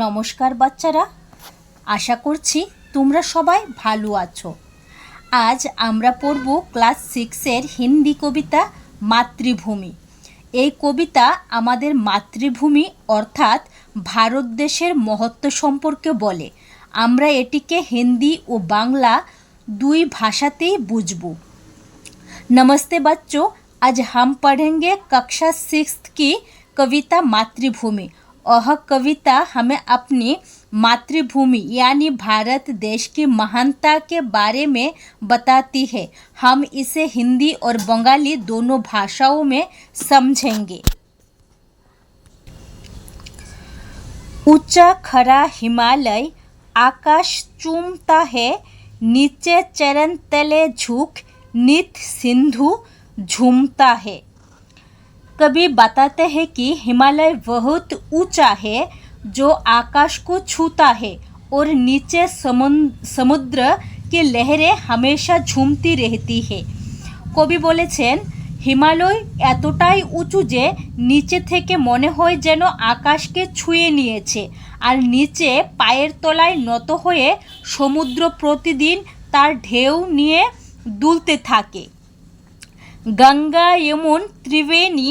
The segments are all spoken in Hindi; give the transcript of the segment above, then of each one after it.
নমস্কার বাচ্চারা, আশা করছি তোমরা সবাই ভালো আছো। আজ আমরা পড়ব ক্লাস 6-এর হিন্দি কবিতা মাতৃভূমি। এই কবিতা আমাদের মাতৃভূমি অর্থাৎ ভারত দেশের মহত্ব সম্পর্কে বলে। আমরা এটিকে হিন্দি ও বাংলা দুই ভাষাতেই বুঝব। नमस्ते बच्चों, आज हम पढ़ेंगे कक्षा 6 की कविता मातृभूमि। यह कविता हमें अपनी मातृभूमि यानी भारत देश की महानता के बारे में बताती है। हम इसे हिंदी और बंगाली दोनों भाषाओं में समझेंगे। ऊंचा खड़ा हिमालय आकाश चूमता है, नीचे चरण तले झुक नित सिंधु झूमता है। कवि बताते हैं कि हिमालय बहुत ऊंचा है जो आकाश को छूता है और नीचे समुद्र की लहरें हमेशा झूमती रहती है। कवि बोलेছেন হিমালয় এতটাই উঁচু যে নিচে থেকে মনে হয় যেন আকাশকে ছুঁয়ে নিয়েছে, আর নিচে পায়ের তলায় নত হয়ে সমুদ্র প্রতিদিন তার ঢেউ নিয়ে दुलते थाके। गंगा यमुन त्रिवेणी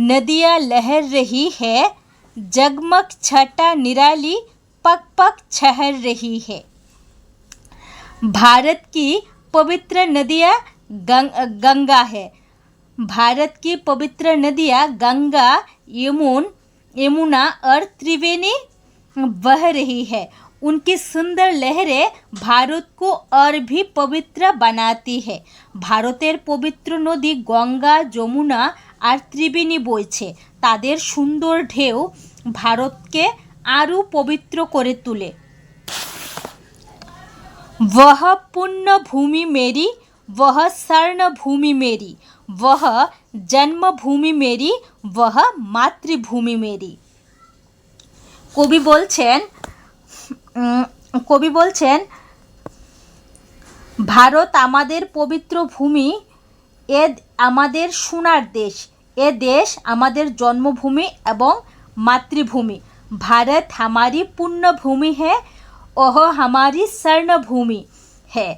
नदियाँ लहर रही है, जगमग छटा निराली पग पग छहर रही है। भारत की पवित्र नदियाँ गंगा है। भारत की पवित्र नदियाँ गंगा, यमुना और त्रिवेणी बह रही है। उनकी सुंदर लहरें भारत को और भी पवित्र बनाती है। भारतेर पवित्र नदी गंगा, যমুনা আর ত্রিবেণী বইছে। তাদের সুন্দর ঢেউ ভারতকে আরও পবিত্র করে তোলে। वह पुण्य भूमि मेरी, वह स्वर्ण भूमि मेरी, वह जन्मभूमि मेरी, वह मातृभूमि मेरी। কবি বলছেন ভারত আমাদের পবিত্র ভূমি, এ আমাদের সোনার দেশ, এ দেশ আমাদের জন্মভূমি এবং মাতৃভূমি। भारत हमारी पुण्य भूमि है, वह हमारी स्वर्ण भूमि है,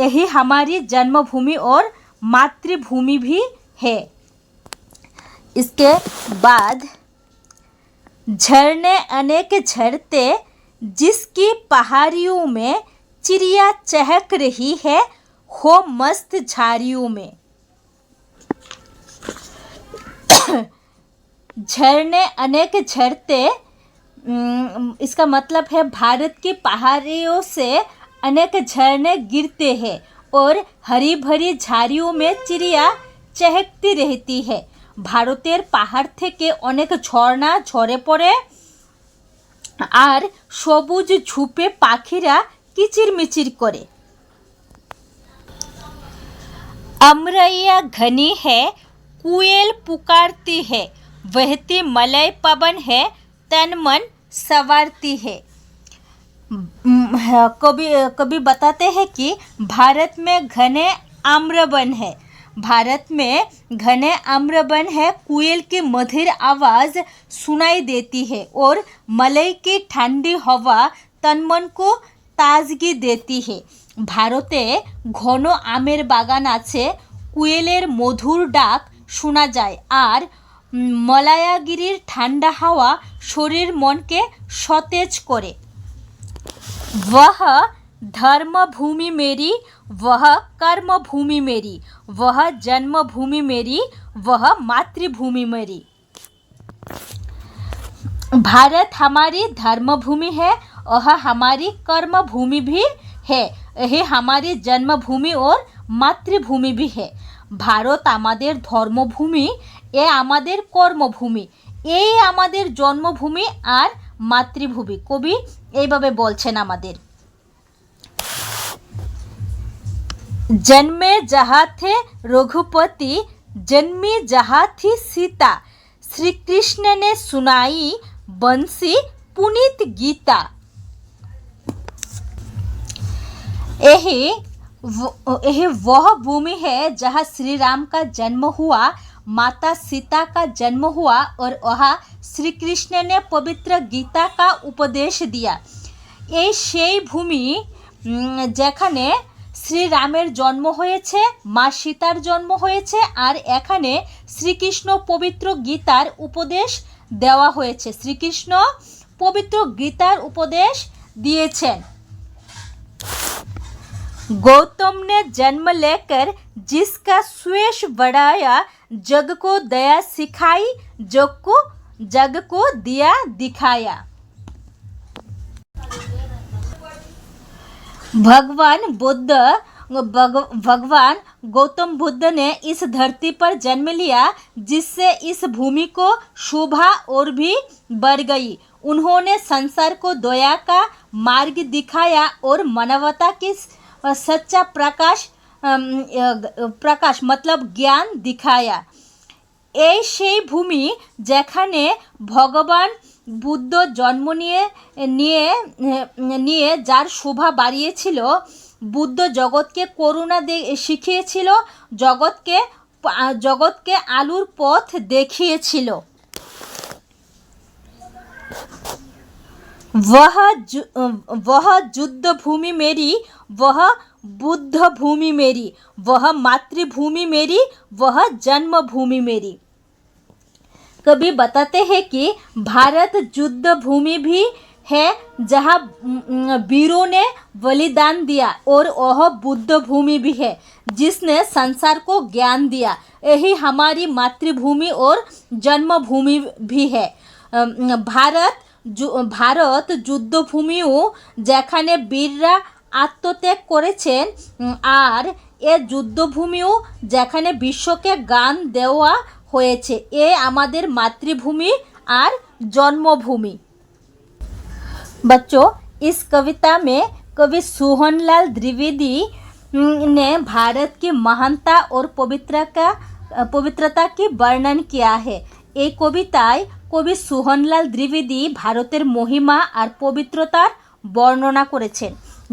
यही हमारी जन्मभूमि और मातृभूमि भी है। इसके बाद झरने अनेक झरते जिसकी पहाड़ियों में चिड़िया चहक रही है, हो मस्त झाड़ियों में। झरने अनेक झरते, इसका मतलब है भारत की पहाड़ियों से अनेक झरने गिरते हैं और हरी भरी झाड़ियों में चिड़िया चहकती रहती है। ভারতের পাহাড় থেকে অনেক ঝর্ণা ঝরে পড়ে আর সবুজ ঝোপে পাখিরা কিচিরমিচির করে। अमरैया घनी है, कोयल पुकारती है, बहती मलय पवन है, तन मन संवारती है। कभी बताते हैं कि भारत में घने आम्रवन है। भारत में घने आम्रवन है, कोयल की मधुर आवाज़ सुनाई देती है और मलय की ठंडी हवा तन मन को ताजगी देती है। ভারতে ঘন আমের বাগান আছে, কোয়েলের মধুর ডাক শোনা যায় আর মলায়াগিরির ঠান্ডা হাওয়া শরীর মনকে সতেজ করে। वह धर्मभूमि मेरी, वह कर्मभूमि मेरी, वह जन्मभूमि मेरी, वह मातृभूमि मेरी। भारत हमारी धर्मभूमि है, वह हमारी कर्मभूमि भी है, यह हमारी जन्मभूमि और मातृभूमि भी है। ভারত আমাদের ধর্মভূমি, এ আমাদের কর্মভূমি, এই আমাদের জন্মভূমি আর মাতৃভূমি। কবি এইভাবে বলছেন আমাদের। जन्मे जहाँ थे रघुपति, जन्मी जहाँ थी सीता, श्री कृष्ण ने सुनाई बंसी पुनीत गीता। यही वह भूमि है जहाँ श्री राम का जन्म हुआ माता सीता का जन्म हुआ और वहाँ श्री कृष्ण ने पवित्र गीता का उपदेश दिया। এই সেই ভূমি যেখানে শ্রীরামের জন্ম হয়েছে, মা সীতার জন্ম হয়েছে, আর এখানে শ্রীকৃষ্ণ পবিত্র গীতার উপদেশ দেওয়া হয়েছে। শ্রীকৃষ্ণ পবিত্র গীতার উপদেশ দিয়েছেন। गौतम ने जन्म लेकर जिसका स्वेश बढ़ाया, जग को दया सिखाई, जग को दिया दिखाया। भगवान गौतम बुद्ध ने इस धरती पर जन्म लिया, जिससे इस भूमि को शोभा और भी बढ़ गई। उन्होंने संसार को दया का मार्ग दिखाया और मानवता की सच्चा प्रकाश मतलब জ্ঞান दिखाया। এই সেই ভূমি যেখানে ভগবান বুদ্ধ জন্ম নিয়ে যার শোভা বাড়িয়েছিল, বুদ্ধ জগৎকে করুণা শিখিয়েছিল, জগৎকে আলোর পথ দেখিয়েছিল। वह युद्ध भूमि मेरी, वह बुद्ध भूमि मेरी, वह मातृभूमि मेरी, वह जन्मभूमि मेरी। कभी बताते हैं कि भारत युद्ध भूमि भी है जहाँ वीरों ने बलिदान दिया, और वह बुद्ध भूमि भी है जिसने संसार को ज्ञान दिया। यही हमारी मातृभूमि और जन्मभूमि भी है। ভারত যুদ্ধভূমিও, যেখানে বীররা আত্মত্যাগ করেছেন, আর এ যুদ্ধভূমিও যেখানে বিশ্বকে গান দেওয়া হয়েছে। এ আমাদের মাতৃভূমি আর জন্মভূমি। बच्चों, इस कविता में कवि सोहनलाल द्विवेदी ने भारत की महानता और पवित्रता की वर्णन किया है। এই কবিতায় কবি সোহনলাল দ্বিবেদী ভারতের মহিমা আর পবিত্রতার বর্ণনা করেছেন।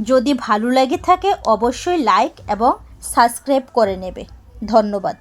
যদি ভালো লাগে থাকে অবশ্যই লাইক এবং সাবস্ক্রাইব করে নেবে। ধন্যবাদ।